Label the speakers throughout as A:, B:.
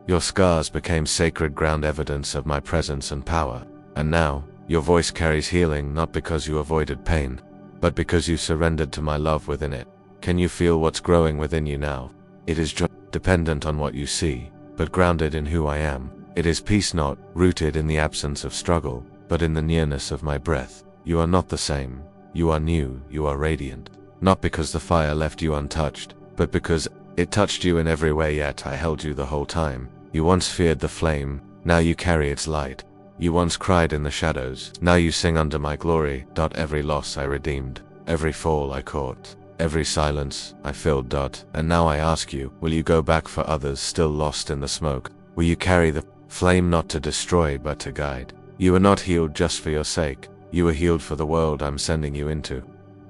A: Your scars became sacred ground, evidence of my presence and power. And now, your voice carries healing not because you avoided pain, but because you surrendered to my love within it. Can you feel what's growing within you now? It is joy, dependent on what you see, but grounded in who I am. It is peace, not rooted in the absence of struggle, but in the nearness of my breath. You are not the same. You are new, you are radiant. Not because the fire left you untouched, but because it touched you in every way, yet I held you the whole time. You once feared the flame, now you carry its light. You once cried in the shadows, now you sing under my glory. Every loss I redeemed, every fall I caught, every silence I filled. And now I ask you, will you go back for others still lost in the smoke? Will you carry the flame not to destroy but to guide? You are not healed just for your sake, you are healed for the world I'm sending you into.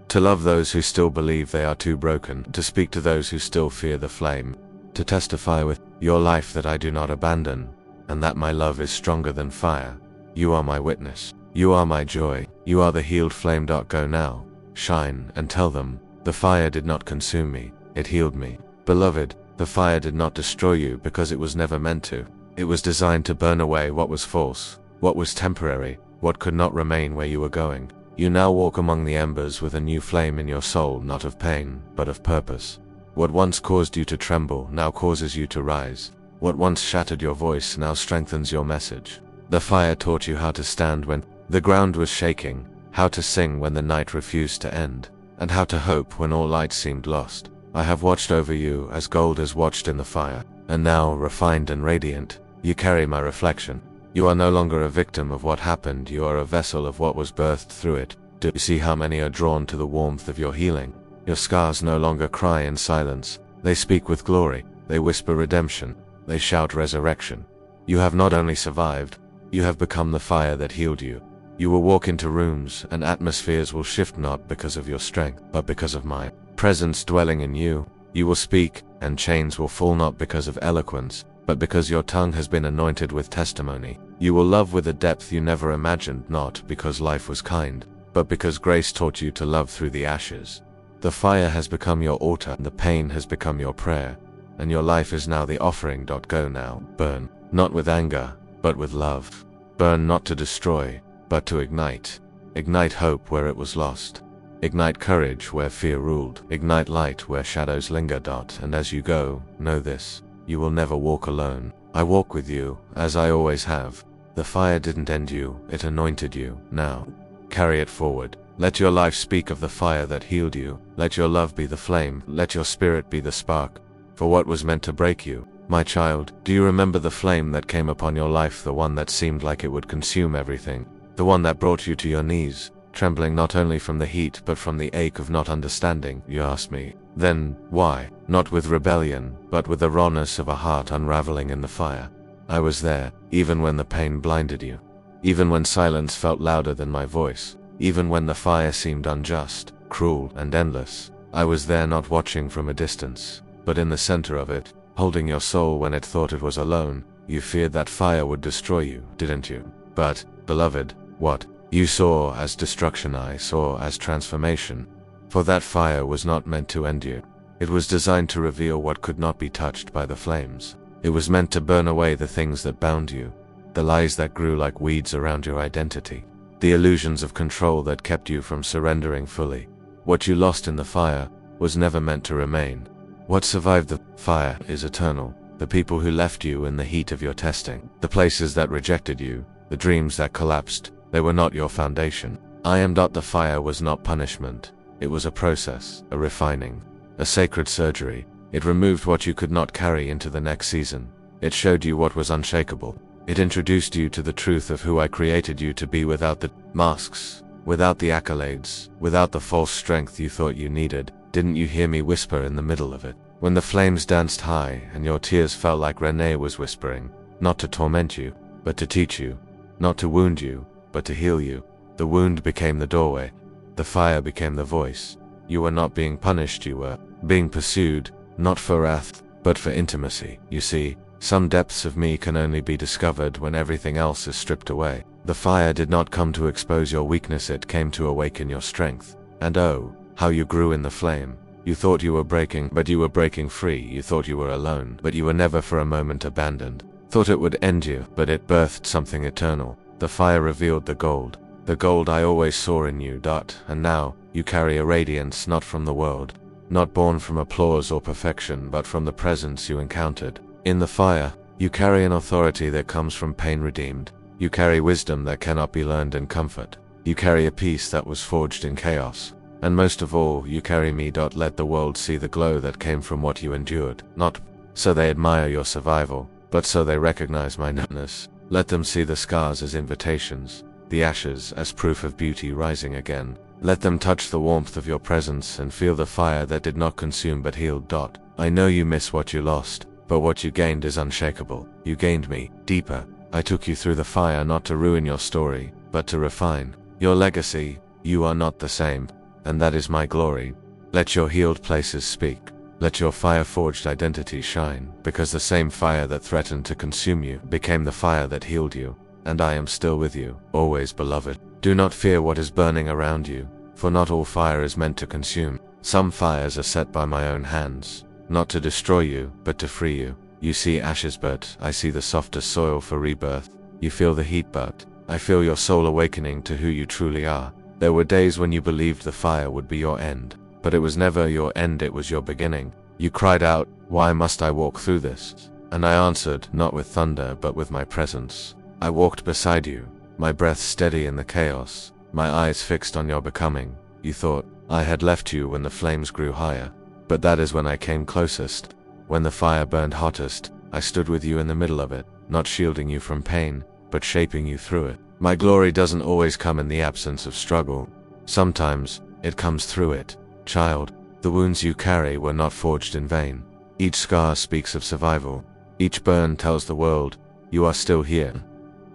A: To love those who still believe they are too broken, to speak to those who still fear the flame, to testify with your life that I do not abandon, and that my love is stronger than fire. You are my witness. You are my joy. You are the healed flame. Go now, shine, and tell them, the fire did not consume me, it healed me. Beloved, the fire did not destroy you because it was never meant to. It was designed to burn away what was false, what was temporary, what could not remain where you were going. You now walk among the embers with a new flame in your soul, not of pain, but of purpose. What once caused you to tremble now causes you to rise. What once shattered your voice now strengthens your message. The fire taught you how to stand when the ground was shaking, how to sing when the night refused to end, and how to hope when all light seemed lost. I have watched over you as gold is watched in the fire, and now, refined and radiant, you carry my reflection. You are no longer a victim of what happened, you are a vessel of what was birthed through it. Do you see how many are drawn to the warmth of your healing? Your scars no longer cry in silence, they speak with glory, they whisper redemption, they shout resurrection. You have not only survived, you have become the fire that healed you. You will walk into rooms, and atmospheres will shift not because of your strength, but because of my presence dwelling in you. You will speak, and chains will fall not because of eloquence, but because your tongue has been anointed with testimony. You will love with a depth you never imagined, not because life was kind, but because grace taught you to love through the ashes. The fire has become your altar, the pain has become your prayer, and your life is now the offering. Go now, burn, not with anger, but with love. Burn not to destroy, but to ignite. Ignite hope where it was lost. Ignite courage where fear ruled. Ignite light where shadows linger. And as you go, know this, you will never walk alone. I walk with you, as I always have. The fire didn't end you, it anointed you. Now, carry it forward. Let your life speak of the fire that healed you. Let your love be the flame. Let your spirit be the spark. For what was meant to break you, my child, do you remember the flame that came upon your life, the one that seemed like it would consume everything? The one that brought you to your knees, trembling not only from the heat but from the ache of not understanding, you ask me. Then, why? Not with rebellion, but with the rawness of a heart unraveling in the fire. I was there, even when the pain blinded you. Even when silence felt louder than my voice. Even when the fire seemed unjust, cruel, and endless. I was there, not watching from a distance, but in the center of it, holding your soul when it thought it was alone. You feared that fire would destroy you, didn't you? But, beloved, what you saw as destruction I saw as transformation. For that fire was not meant to end you. It was designed to reveal what could not be touched by the flames. It was meant to burn away the things that bound you, the lies that grew like weeds around your identity, the illusions of control that kept you from surrendering fully. What you lost in the fire was never meant to remain. What survived the fire is eternal. The people who left you in the heat of your testing, the places that rejected you, the dreams that collapsed, they were not your foundation. I am. The fire was not punishment. It was a process, a refining, a sacred surgery. It removed what you could not carry into the next season. It showed you what was unshakable. It introduced you to the truth of who I created you to be, without the masks, without the accolades, without the false strength you thought you needed. Didn't you hear me whisper in the middle of it? When the flames danced high and your tears felt like Renee was whispering, not to torment you, but to teach you, not to wound you, but to heal you. The wound became the doorway. The fire became the voice. You were not being punished, you were being pursued, not for wrath, but for intimacy. You see, some depths of me can only be discovered when everything else is stripped away. The fire did not come to expose your weakness, it came to awaken your strength. And oh, how you grew in the flame. You thought you were breaking, but you were breaking free. You thought you were alone, but you were never for a moment abandoned. Thought it would end you, but it birthed something eternal. The fire revealed the gold I always saw in you. And now, you carry a radiance not from the world, not born from applause or perfection, but from the presence you encountered. In the fire, you carry an authority that comes from pain redeemed. You carry wisdom that cannot be learned in comfort. You carry a peace that was forged in chaos. And most of all, you carry me. Let the world see the glow that came from what you endured, not so they admire your survival, but so they recognize my nearness. Let them see the scars as invitations, the ashes as proof of beauty rising again. Let them touch the warmth of your presence and feel the fire that did not consume but healed. I know you miss what you lost, but what you gained is unshakable. You gained me, deeper. I took you through the fire not to ruin your story, but to refine your legacy. You are not the same, and that is my glory. Let your healed places speak. Let your fire-forged identity shine, because the same fire that threatened to consume you became the fire that healed you. And I am still with you, always, beloved. Do not fear what is burning around you, for not all fire is meant to consume. Some fires are set by my own hands, not to destroy you, but to free you. You see ashes, but I see the softer soil for rebirth. You feel the heat, but I feel your soul awakening to who you truly are. There were days when you believed the fire would be your end, but it was never your end, it was your beginning. You cried out, "Why must I walk through this?" And I answered, not with thunder, but with my presence. I walked beside you, my breath steady in the chaos, my eyes fixed on your becoming. You thought I had left you when the flames grew higher, but that is when I came closest. When the fire burned hottest, I stood with you in the middle of it, not shielding you from pain, but shaping you through it. My glory doesn't always come in the absence of struggle. Sometimes, it comes through it. Child, the wounds you carry were not forged in vain. Each scar speaks of survival. Each burn tells the world, you are still here.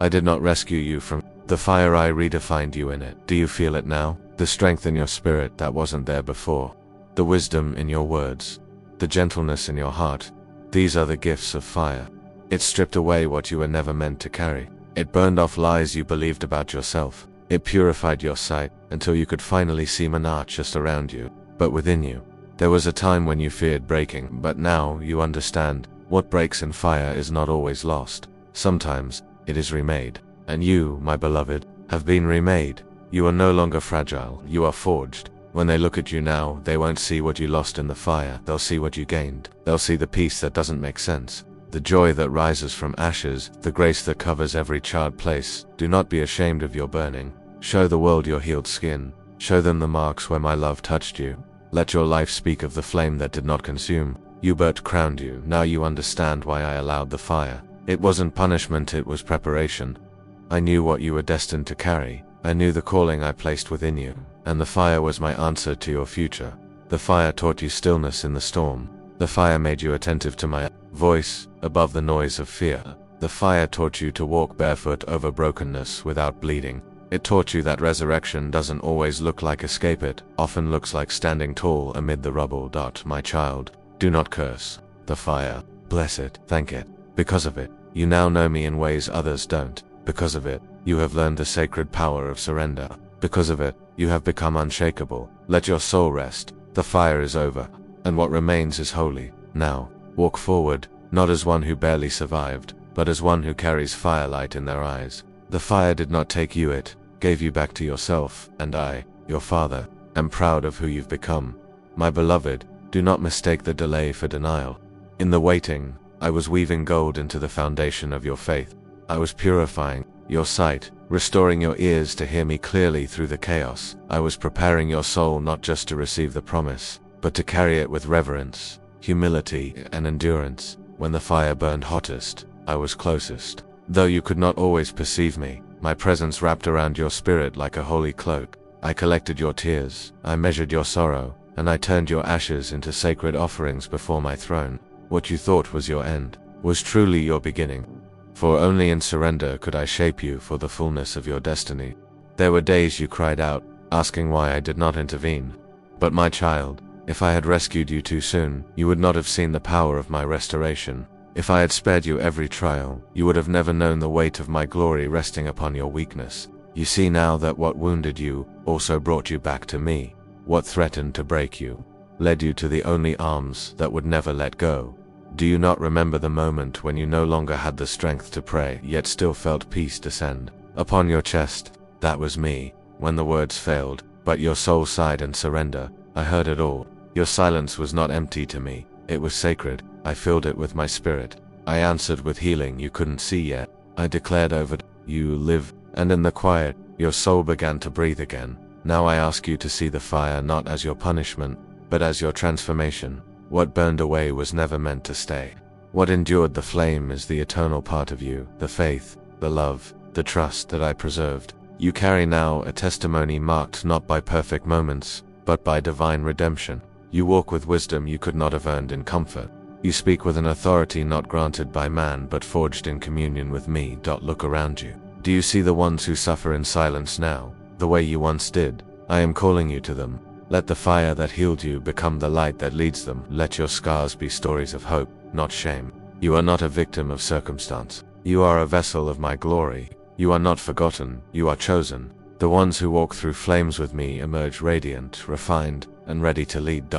A: I did not rescue you from the fire, I redefined you in it. Do you feel it now? The strength in your spirit that wasn't there before. The wisdom in your words. The gentleness in your heart. These are the gifts of fire. It stripped away what you were never meant to carry. It burned off lies you believed about yourself. It purified your sight until you could finally see not just around you, but within you. There was a time when you feared breaking, but now you understand. What breaks in fire is not always lost. Sometimes, it is remade. And you, my beloved, have been remade. You are no longer fragile, you are forged. When they look at you now, they won't see what you lost in the fire, they'll see what you gained. They'll see the peace that doesn't make sense, the joy that rises from ashes, the grace that covers every charred place. Do not be ashamed of your burning. Show the world your healed skin. Show them the marks where my love touched you. Let your life speak of the flame that did not consume. Hubert crowned you, now you understand why I allowed the fire. It wasn't punishment, it was preparation. I knew what you were destined to carry. I knew the calling I placed within you, and the fire was my answer to your future. The fire taught you stillness in the storm. The fire made you attentive to my voice, above the noise of fear. The fire taught you to walk barefoot over brokenness without bleeding. It taught you that resurrection doesn't always look like escape, it often looks like standing tall amid the rubble. My child, do not curse the fire. Bless it, thank it. Because of it, you now know me in ways others don't. Because of it, you have learned the sacred power of surrender. Because of it, you have become unshakable. Let your soul rest. The fire is over, and what remains is holy. Now, walk forward, not as one who barely survived, but as one who carries firelight in their eyes. The fire did not take you, it gave you back to yourself, and I, your father, am proud of who you've become. My beloved, do not mistake the delay for denial. In the waiting, I was weaving gold into the foundation of your faith. I was purifying your sight, restoring your ears to hear me clearly through the chaos. I was preparing your soul not just to receive the promise, but to carry it with reverence, humility, and endurance. When the fire burned hottest, I was closest. Though you could not always perceive me, my presence wrapped around your spirit like a holy cloak. I collected your tears, I measured your sorrow, and I turned your ashes into sacred offerings before my throne. What you thought was your end was truly your beginning. For only in surrender could I shape you for the fullness of your destiny. There were days you cried out, asking why I did not intervene. But my child, if I had rescued you too soon, you would not have seen the power of my restoration. If I had spared you every trial, you would have never known the weight of my glory resting upon your weakness. You see now that what wounded you also brought you back to me. What threatened to break you led you to the only arms that would never let go. Do you not remember the moment when you no longer had the strength to pray, yet still felt peace descend upon your chest? That was me. When the words failed, but your soul sighed in surrender, I heard it all. Your silence was not empty to me. It was sacred. I filled it with my spirit. I answered with healing you couldn't see yet. I declared over you live, and in the quiet, your soul began to breathe again. Now I ask you to see the fire not as your punishment, but as your transformation. What burned away was never meant to stay. What endured the flame is the eternal part of you, the faith, the love, the trust that I preserved. You carry now a testimony marked not by perfect moments, but by divine redemption. You walk with wisdom you could not have earned in comfort. You speak with an authority not granted by man but forged in communion with me. Look around you. Do you see the ones who suffer in silence now, the way you once did? I am calling you to them. Let the fire that healed you become the light that leads them. Let your scars be stories of hope, not shame. You are not a victim of circumstance. You are a vessel of my glory. You are not forgotten, you are chosen. The ones who walk through flames with me emerge radiant, refined, and ready to lead.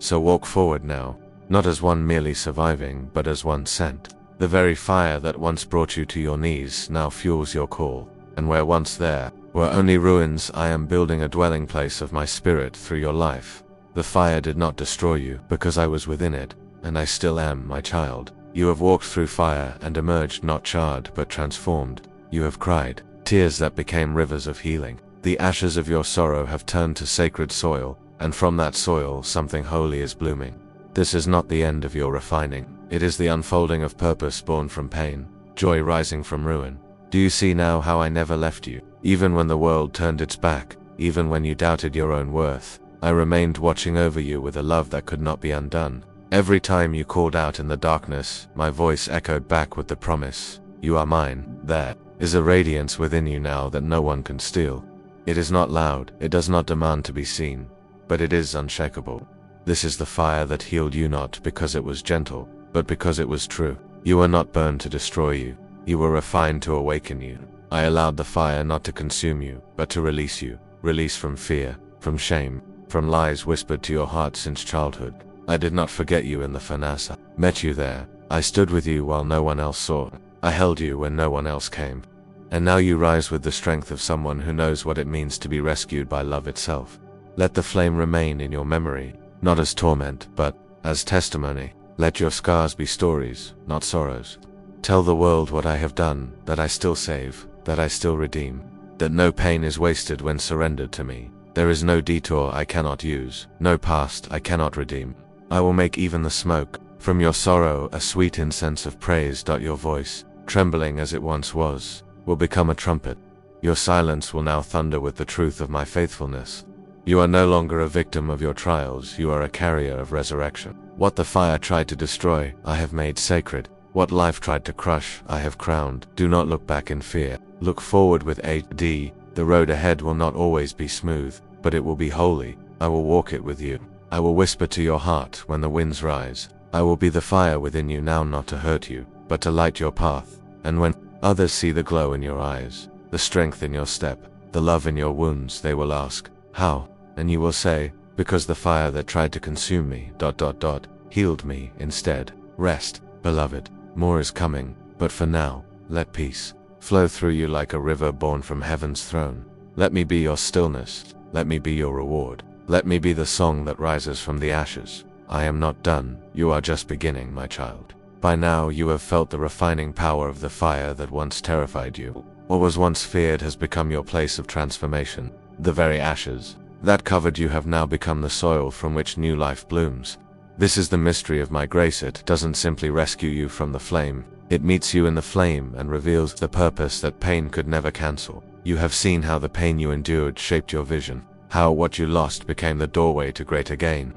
A: So walk forward now, not as one merely surviving, but as one sent. The very fire that once brought you to your knees now fuels your call. And where once there were only ruins, I am building a dwelling place of my spirit through your life. The fire did not destroy you, because I was within it, and I still am, my child. You have walked through fire and emerged not charred, but transformed. You have cried tears that became rivers of healing. The ashes of your sorrow have turned to sacred soil, and from that soil something holy is blooming. This is not the end of your refining. It is the unfolding of purpose born from pain, joy rising from ruin. Do you see now how I never left you? Even when the world turned its back, even when you doubted your own worth, I remained watching over you with a love that could not be undone. Every time you called out in the darkness, my voice echoed back with the promise, you are mine. There is a radiance within you now that no one can steal. It is not loud, it does not demand to be seen, but it is unshakable. This is the fire that healed you not because it was gentle, but because it was true. You were not burned to destroy you. You were refined to awaken you. I allowed the fire not to consume you, but to release you. Release from fear, from shame, from lies whispered to your heart since childhood. I did not forget you in the furnace. I met you there. I stood with you while no one else saw. I held you when no one else came. And now you rise with the strength of someone who knows what it means to be rescued by love itself. Let the flame remain in your memory, not as torment, but as testimony. Let your scars be stories, not sorrows. Tell the world what I have done, that I still save, that I still redeem, that no pain is wasted when surrendered to me. There is no detour I cannot use, no past I cannot redeem. I will make even the smoke from your sorrow a sweet incense of praise. Your voice, trembling as it once was, will become a trumpet. Your silence will now thunder with the truth of my faithfulness. You are no longer a victim of your trials, you are a carrier of resurrection. What the fire tried to destroy, I have made sacred. What life tried to crush, I have crowned. Do not look back in fear. Look forward with HD. The road ahead will not always be smooth, but it will be holy. I will walk it with you. I will whisper to your heart when the winds rise. I will be the fire within you now, not to hurt you, but to light your path. And when others see the glow in your eyes, the strength in your step, the love in your wounds, they will ask, how? And you will say, because the fire that tried to consume me, healed me instead. Rest, beloved. More is coming, but for now, let peace flow through you like a river born from heaven's throne. Let me be your stillness. Let me be your reward. Let me be the song that rises from the ashes. I am not done. You are just beginning, my child. By now you have felt the refining power of the fire that once terrified you. What was once feared has become your place of transformation. The very ashes that covered you have now become the soil from which new life blooms. This is the mystery of my grace. It doesn't simply rescue you from the flame. It meets you in the flame and reveals the purpose that pain could never cancel. You have seen how the pain you endured shaped your vision, how what you lost became the doorway to greater gain.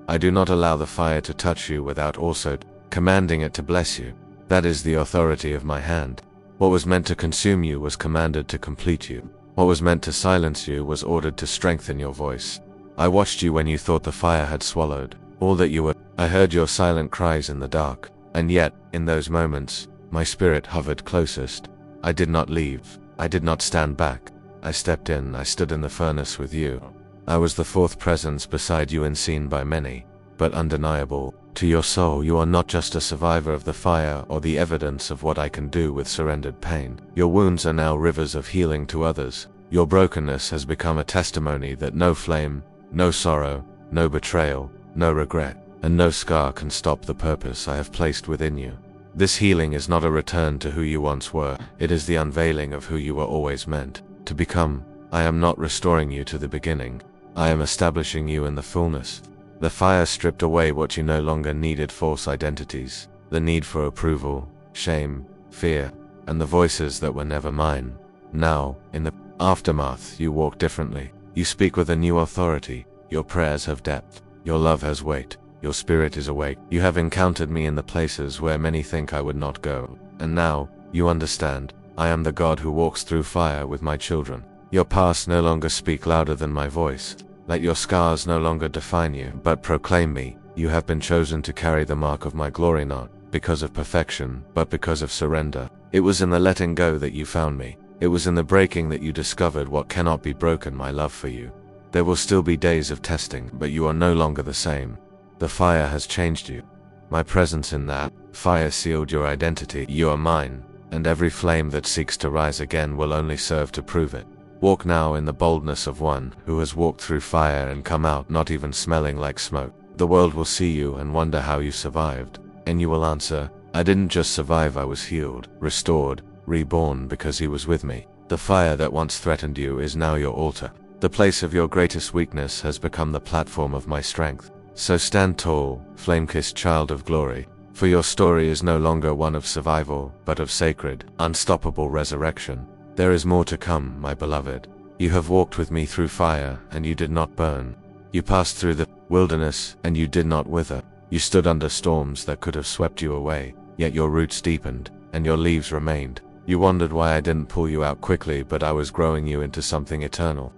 A: I do not allow the fire to touch you without also commanding it to bless you. That is the authority of my hand. What was meant to consume you was commanded to complete you. What was meant to silence you was ordered to strengthen your voice. I watched you when you thought the fire had swallowed all that you were. I heard your silent cries in the dark, and yet, in those moments, my spirit hovered closest. I did not leave. I did not stand back. I stepped in. I stood in the furnace with you. I was the fourth presence beside you unseen by many. but undeniable. To your soul, you are not just a survivor of the fire or the evidence of what I can do with surrendered pain. Your wounds are now rivers of healing to others. Your brokenness has become a testimony that no flame, no sorrow, no betrayal, no regret, and no scar can stop the purpose I have placed within you. This healing is not a return to who you once were, it is the unveiling of who you were always meant to become. I am not restoring you to the beginning, I am establishing you in the fullness. The fire stripped away what you no longer needed: false identities, the need for approval, shame, fear, and the voices that were never mine. Now, in the aftermath, you walk differently. You speak with a new authority. Your prayers have depth. Your love has weight. Your spirit is awake. You have encountered me in the places where many think I would not go. And now, you understand, I am the God who walks through fire with my children. Your past no longer speak louder than my voice. Let your scars no longer define you, but proclaim me. You have been chosen to carry the mark of my glory, not because of perfection, but because of surrender. It was in the letting go that you found me. It was in the breaking that you discovered what cannot be broken: my love for you. There will still be days of testing, but you are no longer the same. The fire has changed you. My presence in that fire sealed your identity. You are mine, and every flame that seeks to rise again will only serve to prove it. Walk now in the boldness of one who has walked through fire and come out not even smelling like smoke. The world will see you and wonder how you survived, and you will answer, I didn't just survive, I was healed, restored, reborn because he was with me. The fire that once threatened you is now your altar. The place of your greatest weakness has become the platform of my strength. So stand tall, flame-kissed child of glory, for your story is no longer one of survival, but of sacred, unstoppable resurrection. There is more to come, my beloved. You have walked with me through fire, and you did not burn. You passed through the wilderness, and you did not wither. You stood under storms that could have swept you away, yet your roots deepened, and your leaves remained. You wondered why I didn't pull you out quickly, but I was growing you into something eternal.